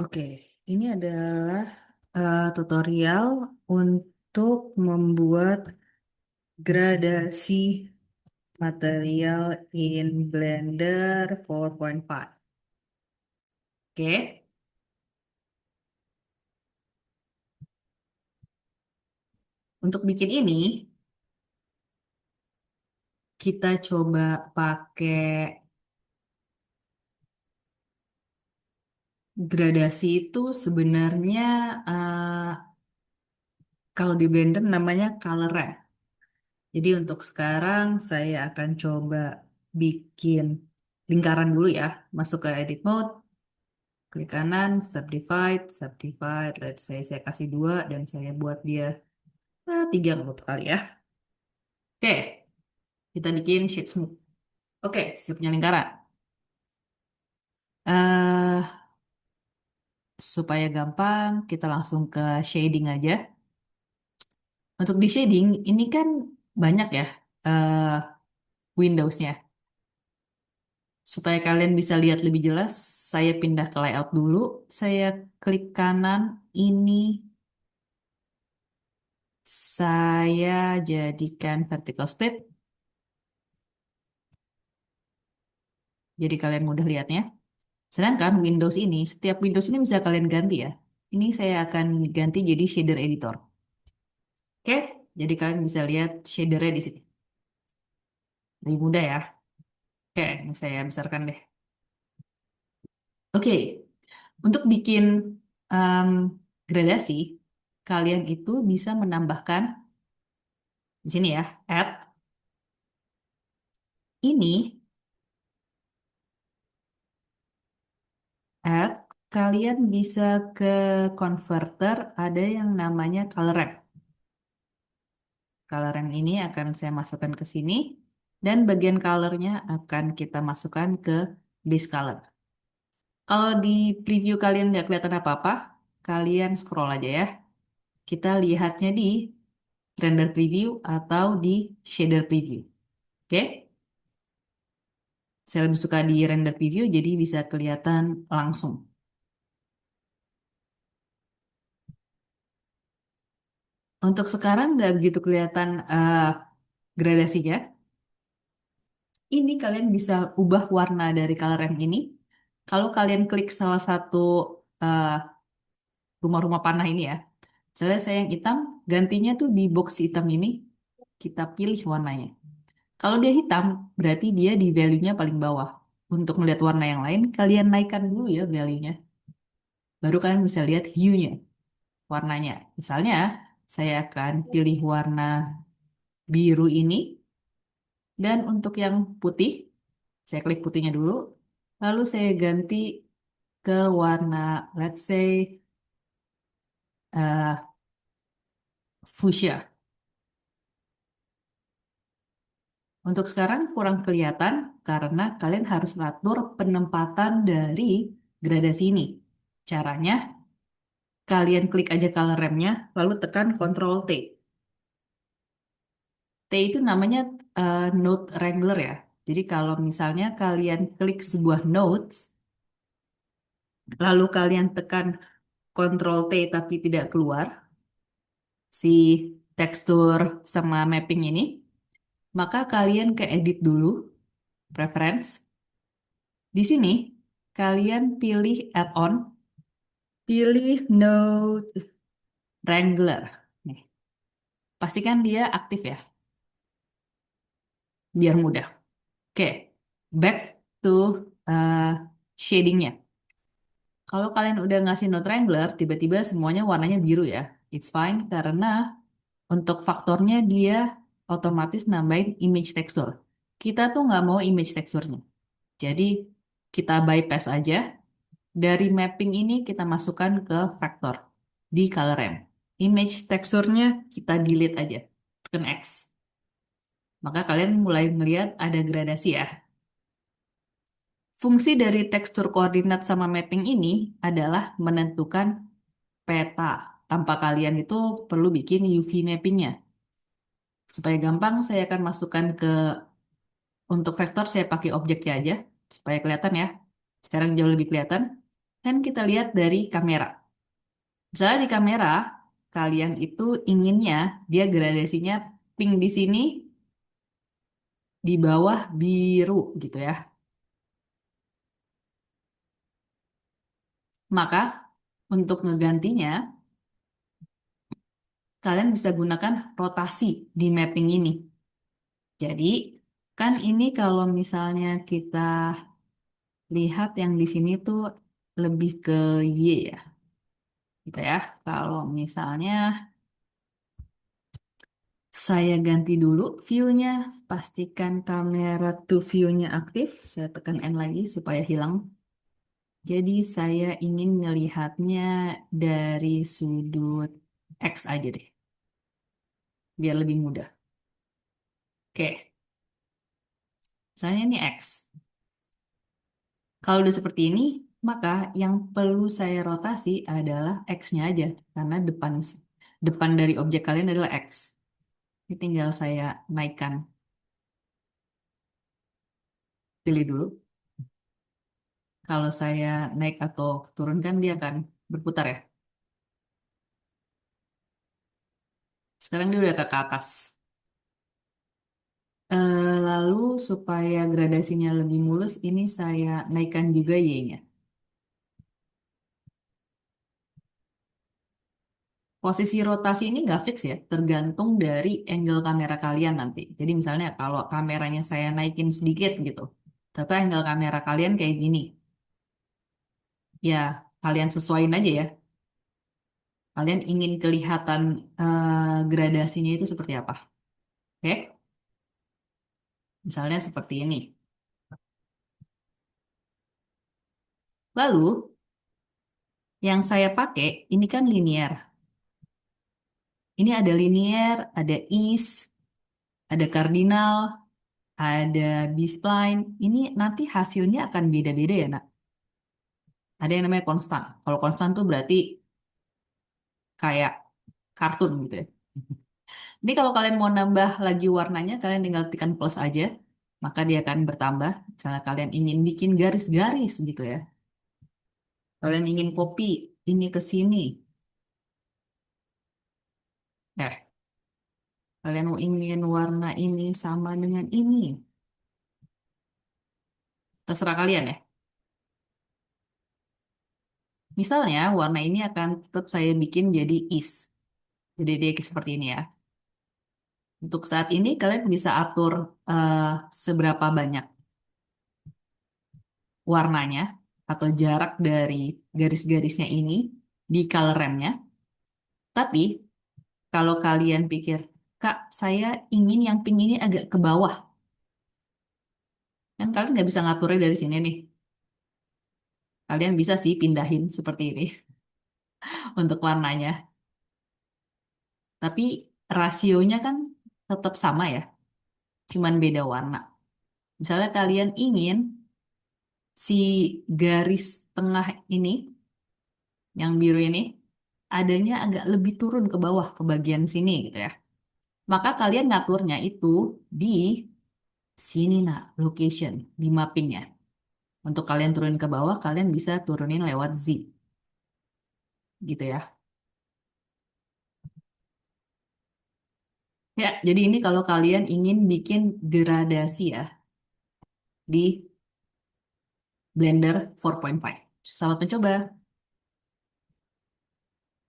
Oke, ini adalah tutorial untuk membuat gradasi material in Blender 4.5. Oke, untuk bikin ini kita coba pakai gradasi itu sebenarnya kalau di Blender namanya color ramp. Jadi untuk sekarang saya akan coba bikin lingkaran dulu ya. Masuk ke edit mode, klik kanan, subdivide, subdivide. Let's say saya kasih 2 dan saya buat dia 3 menurut kali ya. Oke, kita bikin sheet smooth. Oke, siapnya lingkaran. eh Supaya gampang, kita langsung ke shading aja. Untuk di shading, ini kan banyak ya eh Windows-nya. Supaya kalian bisa lihat lebih jelas, saya pindah ke layout dulu. Saya klik kanan, ini saya jadikan vertical split. Jadi kalian mudah lihatnya. Sedangkan Windows ini, setiap Windows ini bisa kalian ganti ya. Ini saya akan ganti jadi shader editor. Oke, jadi kalian bisa lihat shadernya di sini. Lebih mudah ya. Oke, ini saya besarkan deh. Oke, untuk bikin em, gradasi, kalian itu bisa menambahkan di sini ya, add. Ini add, kalian bisa ke converter, ada yang namanya color ramp. Color ramp ini akan saya masukkan ke sini, dan bagian colornya akan kita masukkan ke base color. Kalau di preview kalian nggak kelihatan apa-apa, kalian scroll aja ya. Kita lihatnya di render preview atau di shader preview. Oke? Saya lebih suka di render preview, jadi bisa kelihatan langsung. Untuk sekarang nggak begitu kelihatan gradasinya. Ini kalian bisa ubah warna dari color ramp ini. Kalau kalian klik salah satu eh, rumah-rumah panah ini ya. Misalnya saya yang hitam, gantinya tuh di box hitam ini, kita pilih warnanya. Kalau dia hitam, berarti dia di value-nya paling bawah. Untuk melihat warna yang lain, kalian naikkan dulu ya value-nya. Baru kalian bisa lihat hue-nya, warnanya. Misalnya, saya akan pilih warna biru ini. Dan untuk yang putih, saya klik putihnya dulu. Lalu saya ganti ke warna, let's say, eh, fuchsia. Untuk sekarang kurang kelihatan karena kalian harus atur penempatan dari gradasi ini. Caranya, kalian klik aja color ramp-nya, lalu tekan Ctrl T. T itu namanya node wrangler ya. Jadi kalau misalnya kalian klik sebuah nodes, lalu kalian tekan Ctrl T tapi tidak keluar si tekstur sama mapping ini, maka kalian ke edit dulu, preference. Di sini kalian pilih add-on, pilih node wrangler. Nih, pastikan dia aktif ya, biar mudah. Oke, back to uh, shadingnya. Kalau kalian udah ngasih node wrangler, tiba-tiba semuanya warnanya biru ya. It's fine karena untuk faktornya dia otomatis nambahin image texture. Kita tuh nggak mau image texture-nya. Jadi kita bypass aja. Dari mapping ini kita masukkan ke factor di color ramp. Image teksturnya kita delete aja. Tekan X. Maka kalian mulai melihat ada gradasi ya. Fungsi dari tekstur koordinat sama mapping ini adalah menentukan peta. Tanpa kalian itu perlu bikin UV mappingnya. Supaya gampang, saya akan masukkan ke untuk vektor saya pakai objeknya aja supaya kelihatan ya. Sekarang jauh lebih kelihatan. Kan kita lihat dari kamera. Misalnya di kamera, kalian itu inginnya dia gradasinya pink di sini, di bawah biru gitu ya. Maka untuk ngegantinya, kalian bisa gunakan rotasi di mapping ini. Jadi, kan ini kalau misalnya kita lihat yang di sini tuh lebih ke Y ya, gitu ya. Kalau misalnya saya ganti dulu view-nya, pastikan kamera to view-nya aktif. Saya tekan N lagi supaya hilang. Jadi saya ingin melihatnya dari sudut X aja deh, biar lebih mudah. Oke, misalnya ini X. Kalau udah seperti ini, maka yang perlu saya rotasi adalah X-nya aja, karena depan dari objek kalian adalah X. Ini tinggal saya naikkan, pilih dulu. Kalau saya naik atau turunkan, dia akan berputar ya. Sekarang dia udah ke atas. Lalu supaya gradasinya lebih mulus, ini saya naikkan juga Y-nya. Posisi rotasi ini nggak fix ya, tergantung dari angle kamera kalian nanti. Jadi misalnya kalau kameranya saya naikin sedikit gitu, ternyata angle kamera kalian kayak gini. Ya, kalian sesuaiin aja ya. Kalian ingin kelihatan gradasinya itu seperti apa. Oke, misalnya seperti ini. Lalu, yang saya pakai ini kan linear. Ini ada linear, ada ease, ada cardinal, ada B-spline. Ini nanti hasilnya akan beda-beda ya, nak. Ada yang namanya konstan. Kalau konstan tuh berarti kayak kartun gitu ya. Ini kalau kalian mau nambah lagi warnanya, kalian tinggal tekan plus aja, maka dia akan bertambah. Misalnya kalian ingin bikin garis-garis gitu ya. Kalian ingin copy ini ke sini. Eh, kalian mau ingin warna ini sama dengan ini. Terserah kalian ya. Misalnya warna ini akan tetap saya bikin jadi is. Jadi dia seperti ini ya. Untuk saat ini kalian bisa atur eh, seberapa banyak warnanya atau jarak dari garis-garisnya ini di color remnya. Tapi kalau kalian pikir, Kak, saya ingin yang pink ini agak ke bawah. Kan kalian nggak bisa ngaturnya dari sini nih. Kalian bisa sih pindahin seperti ini untuk warnanya. Tapi rasionya kan tetap sama ya, cuman beda warna. Misalnya kalian ingin si garis tengah ini, yang biru ini, adanya agak lebih turun ke bawah, ke bagian sini gitu ya. Maka kalian ngaturnya itu di sini nak, location, di mappingnya. Untuk kalian turun ke bawah, kalian bisa turunin lewat Z, gitu ya. Ya, jadi ini kalau kalian ingin bikin gradasi ya di Blender 4.5. Selamat mencoba.